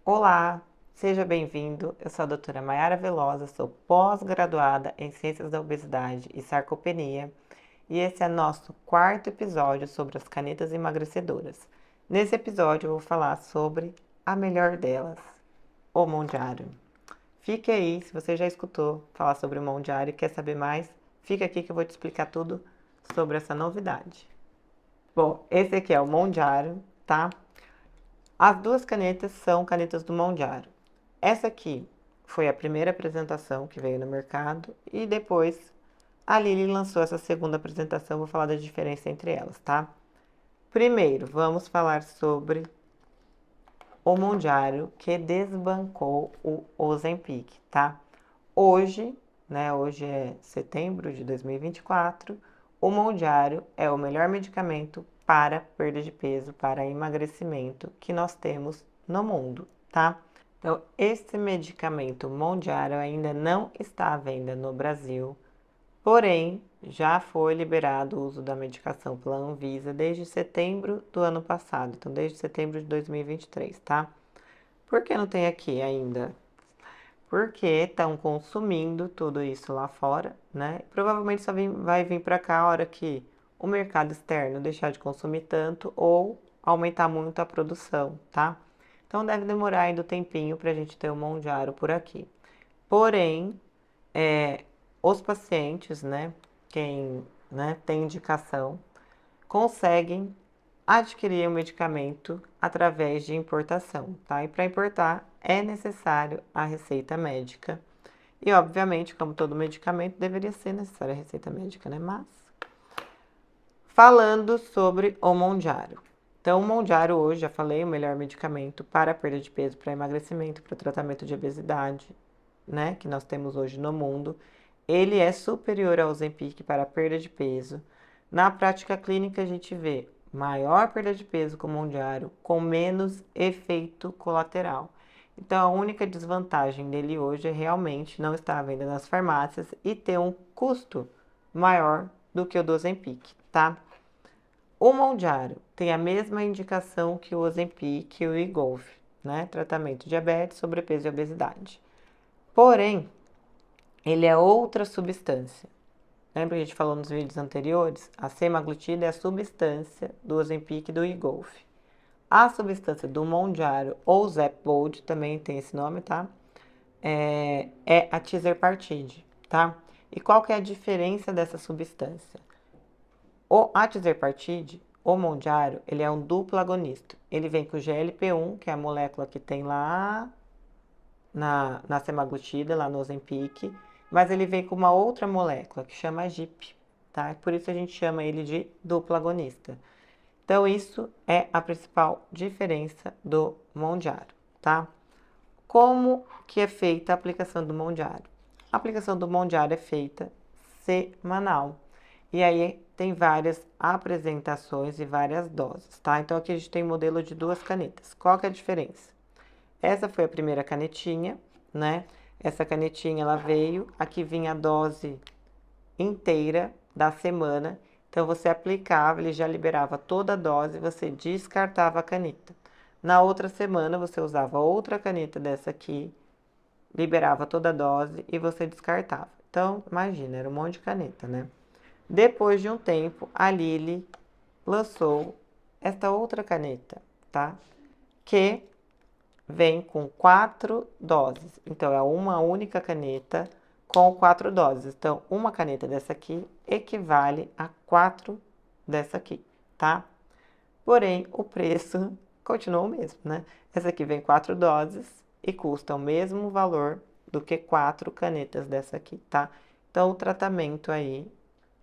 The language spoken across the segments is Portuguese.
Olá, seja bem-vindo. Eu sou a doutora Maiara Velosa, sou pós-graduada em Ciências da Obesidade e Sarcopenia e esse é nosso quarto episódio sobre as canetas emagrecedoras. Nesse episódio eu vou falar sobre a melhor delas, o Mondiário. Fique aí, se você já escutou falar sobre o Mondiário e quer saber mais, fica aqui que eu vou te explicar tudo sobre essa novidade. Bom, esse aqui é o Mondiário, tá? As duas canetas são canetas do Mondiário. Essa aqui foi a primeira apresentação que veio no mercado e depois a Lily lançou essa segunda apresentação. Vou falar da diferença entre elas, tá? Primeiro, vamos falar sobre o Mondiário que desbancou o Ozempic, tá? Hoje, né? Hoje é setembro de 2024. O Mondiário é o melhor medicamento para perda de peso, para emagrecimento que nós temos no mundo, tá? Então, esse medicamento Mondiário ainda não está à venda no Brasil, porém, já foi liberado o uso da medicação pela Anvisa desde setembro do ano passado, então desde setembro de 2023, tá? Por que não tem aqui ainda? Porque estão consumindo tudo isso lá fora, né? Provavelmente só vai vir para cá a hora que o mercado externo deixar de consumir tanto ou aumentar muito a produção, tá? Então deve demorar ainda um tempinho para a gente ter o Mondiaro por aqui. Porém, os pacientes, né, quem tem indicação, conseguem adquirir o medicamento através de importação, tá? E para importar é necessário a receita médica. E obviamente, como todo medicamento, deveria ser necessária a receita médica, né? Mas falando sobre o Mondiaro. Então, o Mondiaro hoje, já falei, o melhor medicamento para perda de peso, para emagrecimento, para tratamento de obesidade, né, que nós temos hoje no mundo. Ele é superior ao Ozempic para perda de peso. Na prática clínica, a gente vê maior perda de peso com o Mondiaro, com menos efeito colateral. Então, a única desvantagem dele hoje é realmente não estar à venda nas farmácias e ter um custo maior do que o do Ozempic, tá? O Mondiaro tem a mesma indicação que o Ozempic e o Wegovy, né? Tratamento de diabetes, sobrepeso e obesidade. Porém, ele é outra substância. Lembra que a gente falou nos vídeos anteriores? A semaglutida é a substância do Ozempic e do Wegovy. A substância do Mondiaro ou Zepbold, também tem esse nome, tá? É a tirzepatide, tá? E qual que é a diferença dessa substância? O atizerpartide, o Mondiaro, ele é um duplo agonista. Ele vem com o GLP-1, que é a molécula que tem lá na semaglutida, lá no Ozempic, mas ele vem com uma outra molécula que chama GIP, tá? Por isso a gente chama ele de duplo agonista. Então, isso é a principal diferença do Mondiaro, tá? Como que é feita a aplicação do Mondiaro? A aplicação do Mondiaro é feita semanal. E aí tem várias apresentações e várias doses, tá? Então aqui a gente tem modelo de duas canetas. Qual que é a diferença? Essa foi a primeira canetinha, né? Essa canetinha ela veio, aqui vinha a dose inteira da semana. Então você aplicava, ele já liberava toda a dose, você descartava a caneta. Na outra semana você usava outra caneta dessa aqui, liberava toda a dose e você descartava. Então, imagina, era um monte de caneta, né? Depois de um tempo, a Lilly lançou esta outra caneta, tá? Que vem com 4 doses. Então, é uma única caneta com 4 doses. Então, uma caneta dessa aqui equivale a 4 dessa aqui, tá? Porém, o preço continua o mesmo, né? Essa aqui vem 4 doses e custa o mesmo valor do que 4 canetas dessa aqui, tá? Então, o tratamento aí,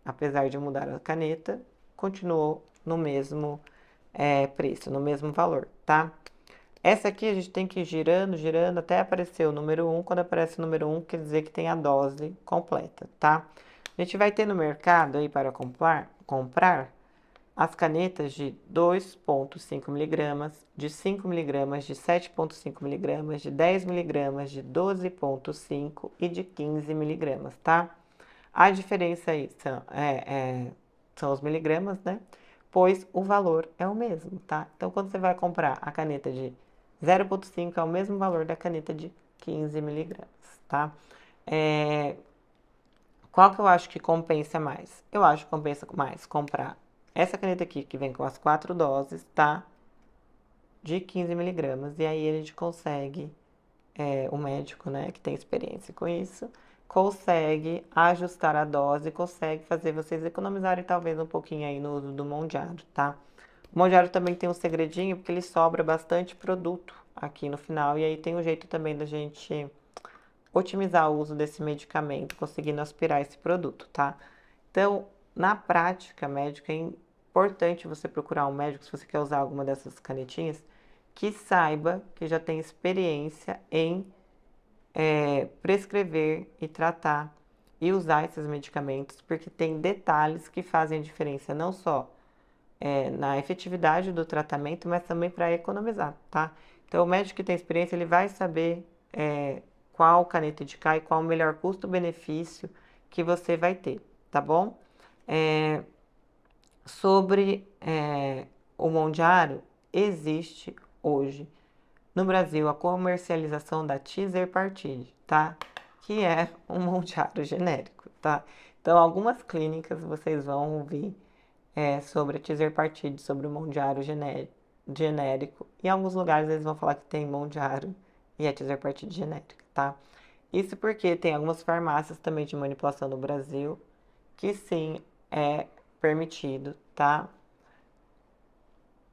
apesar de mudar a caneta, continuou no mesmo preço, no mesmo valor, tá? Essa aqui a gente tem que ir girando, girando, até aparecer o número 1. Quando aparece o número 1, quer dizer que tem a dose completa, tá? A gente vai ter no mercado aí para comprar as canetas de 2,5 miligramas, de 5 miligramas, de 7,5 miligramas, de 10 miligramas, de 12,5 e de 15 miligramas, tá? A diferença aí são os miligramas, né? Pois o valor é o mesmo, tá? Então, quando você vai comprar a caneta de 0,5 é o mesmo valor da caneta de 15 miligramas, tá? É, qual que eu acho que compensa mais? Eu acho que compensa mais comprar essa caneta aqui, que vem com as 4 doses, tá? De 15 miligramas. E aí a gente consegue, o médico, né, que tem experiência com isso, consegue ajustar a dose, consegue fazer vocês economizarem talvez um pouquinho aí no uso do Mondiaro, tá? O Mondiaro também tem um segredinho, porque ele sobra bastante produto aqui no final, e aí tem um jeito também da gente otimizar o uso desse medicamento, conseguindo aspirar esse produto, tá? Então, na prática médica, é importante você procurar um médico, se você quer usar alguma dessas canetinhas, que saiba, que já tem experiência em prescrever e tratar e usar esses medicamentos, porque tem detalhes que fazem a diferença, não só na efetividade do tratamento, mas também para economizar, tá? Então, o médico que tem experiência, ele vai saber qual caneta indicar e qual o melhor custo-benefício que você vai ter, tá bom? Sobre o Mondiaro, existe hoje no Brasil a comercialização da Tizerpartide, tá? Que é um Mondiaro genérico, tá? Então, algumas clínicas vocês vão ouvir sobre a Tizerpartide, sobre o Mondiaro genérico. Em alguns lugares eles vão falar que tem Mondiaro e a Tizerpartide genérica, tá? Isso porque tem algumas farmácias também de manipulação no Brasil que sim é permitido, tá?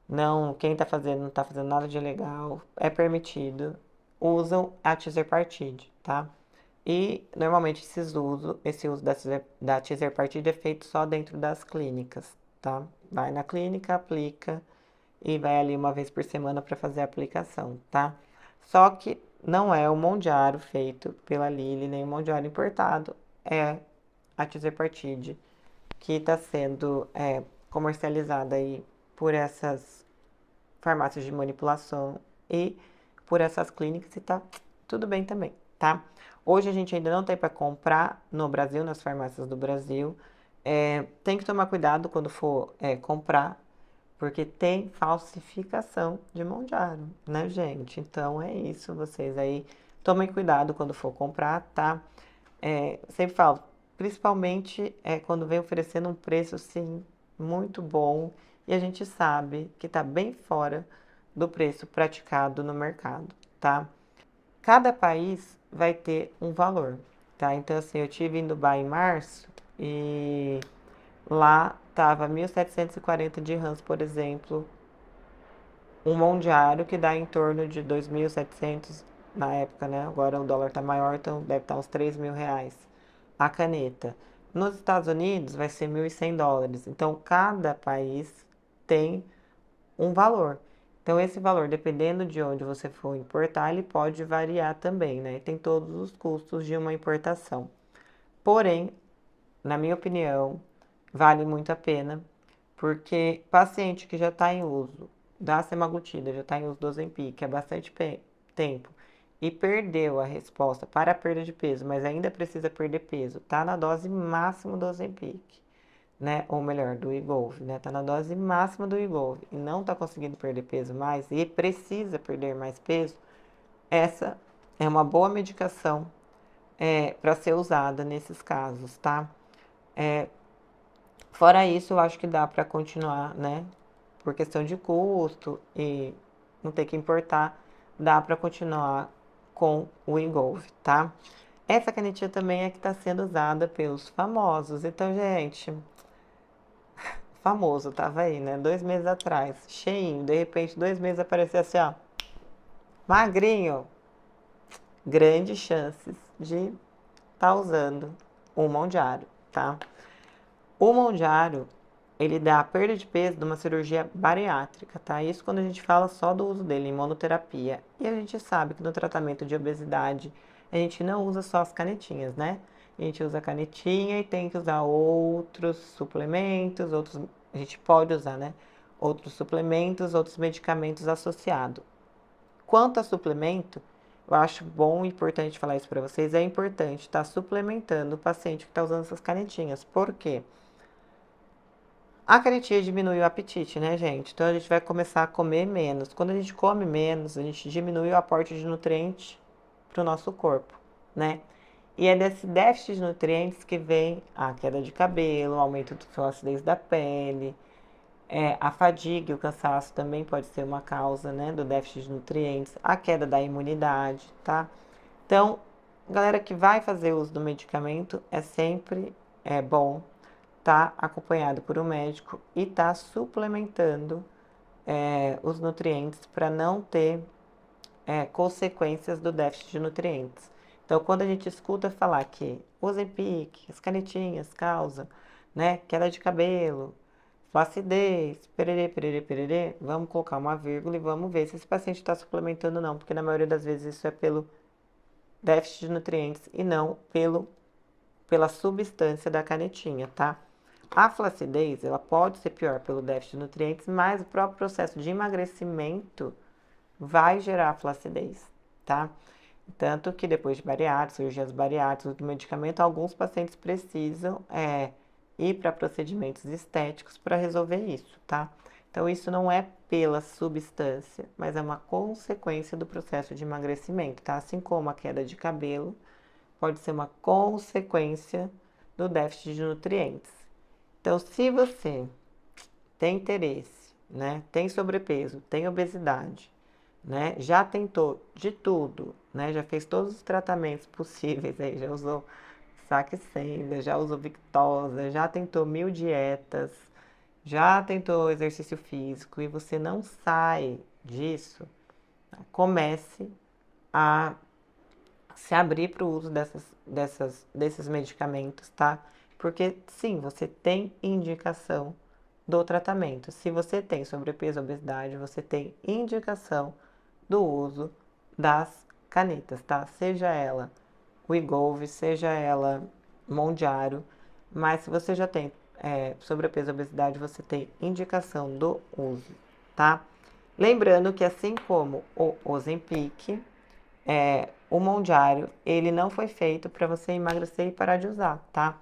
Não, quem tá fazendo não tá fazendo nada de ilegal, é permitido. Usam a Tizerpartide, tá? E normalmente esse uso da Tizerpartide é feito só dentro das clínicas, tá? Vai na clínica, aplica e vai ali uma vez por semana para fazer a aplicação, tá? Só que não é o Mondiaro feito pela Lilly, nem o Mondiaro importado, é a Tizerpartide que está sendo comercializada aí por essas farmácias de manipulação e por essas clínicas e tá tudo bem também, tá? Hoje a gente ainda não tem para comprar no Brasil, nas farmácias do Brasil. Tem que tomar cuidado quando for comprar, porque tem falsificação de Mondiaro, né, gente? Então é isso, vocês aí tomem cuidado quando for comprar, tá? Sempre falo, principalmente quando vem oferecendo um preço assim muito bom e a gente sabe que está bem fora do preço praticado no mercado, tá? Cada país vai ter um valor, tá? Então assim, eu tive em Dubai em março e lá tava 1.740 dirhams, por exemplo, um mondiário que dá em torno de 2.700 na época, né? Agora o dólar tá maior, então deve estar uns 3.000 reais a caneta. Nos Estados Unidos vai ser 1.100 dólares. Então cada país tem um valor. Então esse valor, dependendo de onde você for importar, ele pode variar também, né? Tem todos os custos de uma importação. Porém, na minha opinião, vale muito a pena, porque paciente que já está em uso da semaglutida, já está em uso do Ozempic há bastante tempo e perdeu a resposta para a perda de peso, mas ainda precisa perder peso, tá na dose máxima do Ozempic, né? Ou melhor, do Wegovy, né? Tá na dose máxima do Wegovy e não tá conseguindo perder peso mais e precisa perder mais peso, essa é uma boa medicação para ser usada nesses casos, tá? Fora isso, eu acho que dá para continuar, né? Por questão de custo e não ter que importar, dá para continuar com o Engolf, tá? Essa canetinha também é que está sendo usada pelos famosos. Então, gente, famoso, tava aí, né? 2 meses atrás, cheinho. De repente, 2 meses apareceu assim, ó, magrinho. Grandes chances de estar usando o Mondiaro, tá? O Mondiaro, ele dá a perda de peso de uma cirurgia bariátrica, tá? Isso quando a gente fala só do uso dele em monoterapia. E a gente sabe que no tratamento de obesidade, a gente não usa só as canetinhas, né? A gente usa a canetinha e tem que usar outros suplementos, a gente pode usar, né? Outros suplementos, outros medicamentos associados. Quanto a suplemento, eu acho bom e importante falar isso para vocês, é importante estar suplementando o paciente que está usando essas canetinhas. Por quê? A canetinha diminui o apetite, né, gente? Então a gente vai começar a comer menos. Quando a gente come menos, a gente diminui o aporte de nutrientes para o nosso corpo, né? E é desse déficit de nutrientes que vem a queda de cabelo, o aumento da flacidez da pele, a fadiga e o cansaço também pode ser uma causa, né, do déficit de nutrientes, a queda da imunidade, tá? Então, galera que vai fazer uso do medicamento, é sempre bom estar acompanhado por um médico e estar suplementando os nutrientes para não ter consequências do déficit de nutrientes. Então, quando a gente escuta falar que o Ozempic, as canetinhas causam, né, queda de cabelo, flacidez, pererê, pererê, pererê, vamos colocar uma vírgula e vamos ver se esse paciente está suplementando ou não, porque na maioria das vezes isso é pelo déficit de nutrientes e não pela substância da canetinha, tá? A flacidez, ela pode ser pior pelo déficit de nutrientes, mas o próprio processo de emagrecimento vai gerar flacidez, tá? Tanto que depois de bariátricas, cirurgias bariátricas, do medicamento, alguns pacientes precisam ir para procedimentos estéticos para resolver isso, tá? Então, isso não é pela substância, mas é uma consequência do processo de emagrecimento, tá? Assim como a queda de cabelo pode ser uma consequência do déficit de nutrientes. Então, se você tem interesse, né, tem sobrepeso, tem obesidade, né, já tentou de tudo, né, já fez todos os tratamentos possíveis aí, já usou Saxenda, já usou Victoza, já tentou 1000 dietas, já tentou exercício físico e você não sai disso, comece a se abrir para o uso desses medicamentos, tá? Porque sim, você tem indicação do tratamento. Se você tem sobrepeso, obesidade, você tem indicação do uso das canetas, tá? Seja ela o Wegovy, seja ela Mondiaro, mas se você já tem sobrepeso, obesidade, você tem indicação do uso, tá? Lembrando que assim como o Ozempic, o Mondiário, ele não foi feito para você emagrecer e parar de usar, tá?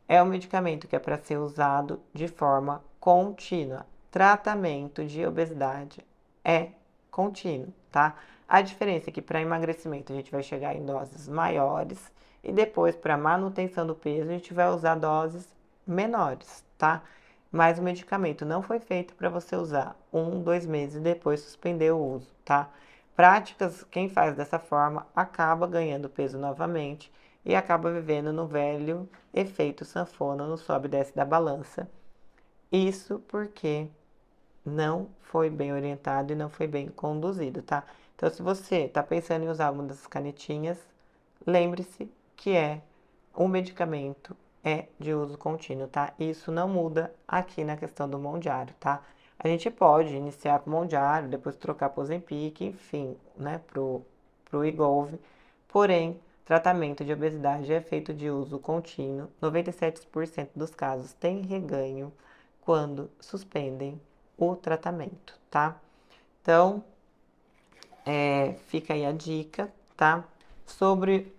É um medicamento que é para ser usado de forma contínua. Tratamento de obesidade é contínuo, tá? A diferença é que para emagrecimento a gente vai chegar em doses maiores e depois para manutenção do peso a gente vai usar doses menores, tá? Mas o medicamento não foi feito para você usar 1, 2 meses e depois suspender o uso, tá? Práticas, quem faz dessa forma acaba ganhando peso novamente e acaba vivendo no velho efeito sanfona, no sobe e desce da balança. Isso porque não foi bem orientado e não foi bem conduzido, tá? Então, se você está pensando em usar alguma dessas canetinhas, lembre-se que um medicamento de uso contínuo, tá? Isso não muda aqui na questão do Mondiário, tá? A gente pode iniciar com o Mondiário, depois trocar para o Ozempic, enfim, né, pro Wegovy. Porém, tratamento de obesidade é feito de uso contínuo. 97% dos casos têm reganho quando suspendem o tratamento, tá? Então, fica aí a dica, tá? Sobre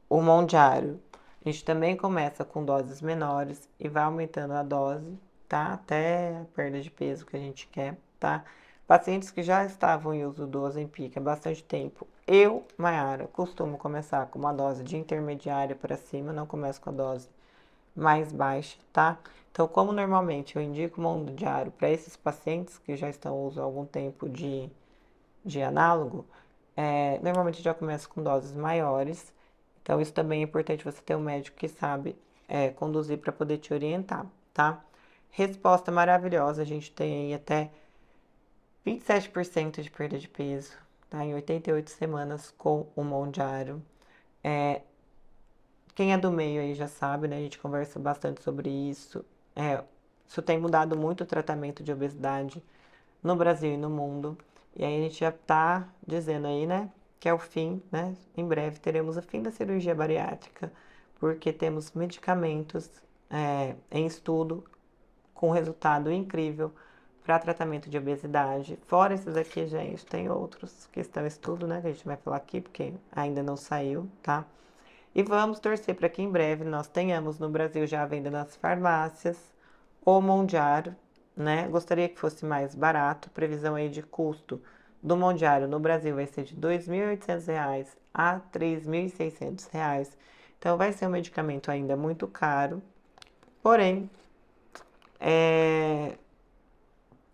o Mondiário, a gente também começa com doses menores e vai aumentando a dose, tá? Até a perda de peso que a gente quer, tá? Pacientes que já estavam em uso do Ozempic há bastante tempo, eu, Mayara, costumo começar com uma dose de intermediária para cima, não começo com a dose mais baixa, tá? Então, como normalmente eu indico o Mondiário para esses pacientes que já estão usando algum tempo de análogo, normalmente já começa com doses maiores. Então, isso também é importante você ter um médico que sabe conduzir para poder te orientar, tá? Resposta maravilhosa, a gente tem aí até 27% de perda de peso, tá? Em 88 semanas com o Mondiário. Quem é do meio aí já sabe, né? A gente conversa bastante sobre isso. Isso tem mudado muito o tratamento de obesidade no Brasil e no mundo. E aí a gente já tá dizendo aí, né, que é o fim, né? Em breve teremos o fim da cirurgia bariátrica, porque temos medicamentos em estudo com resultado incrível para tratamento de obesidade. Fora esses aqui, gente, tem outros que estão em estudo, né? Que a gente vai falar aqui, porque ainda não saiu, tá? E vamos torcer para que em breve nós tenhamos no Brasil já a venda nas farmácias O Mondiaro, né? Gostaria que fosse mais barato. Previsão aí de custo do Mondiaro no Brasil vai ser de R$ 2.800 a R$ 3.600. Então vai ser um medicamento ainda muito caro. Porém,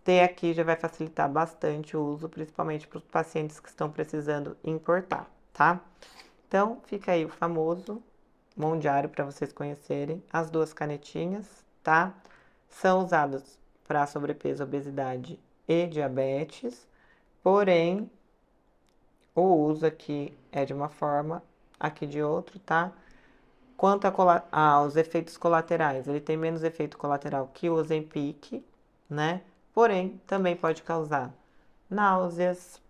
ter aqui já vai facilitar bastante o uso, principalmente para os pacientes que estão precisando importar, tá? Então, fica aí o famoso Mondiário para vocês conhecerem. As duas canetinhas, tá? São usadas para sobrepeso, obesidade e diabetes, porém, o uso aqui é de uma forma, aqui de outro, tá? Quanto aos efeitos colaterais, ele tem menos efeito colateral que o Ozempic, né? Porém, também pode causar náuseas,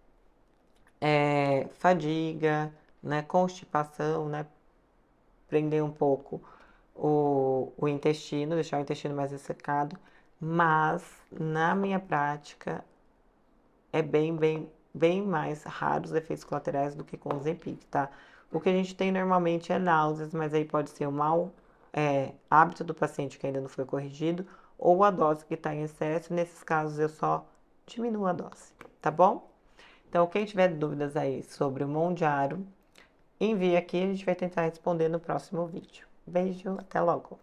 fadiga, né? Constipação, né? Prender um pouco o intestino, deixar o intestino mais ressecado. Mas, na minha prática, é bem mais raros os efeitos colaterais do que com o Ozempic, tá? O que a gente tem normalmente é náuseas, mas aí pode ser o mau hábito do paciente que ainda não foi corrigido ou a dose que está em excesso. Nesses casos, eu só diminuo a dose, tá bom? Então, quem tiver dúvidas aí sobre o Mondiaro, envie aqui e a gente vai tentar responder no próximo vídeo. Beijo, até logo!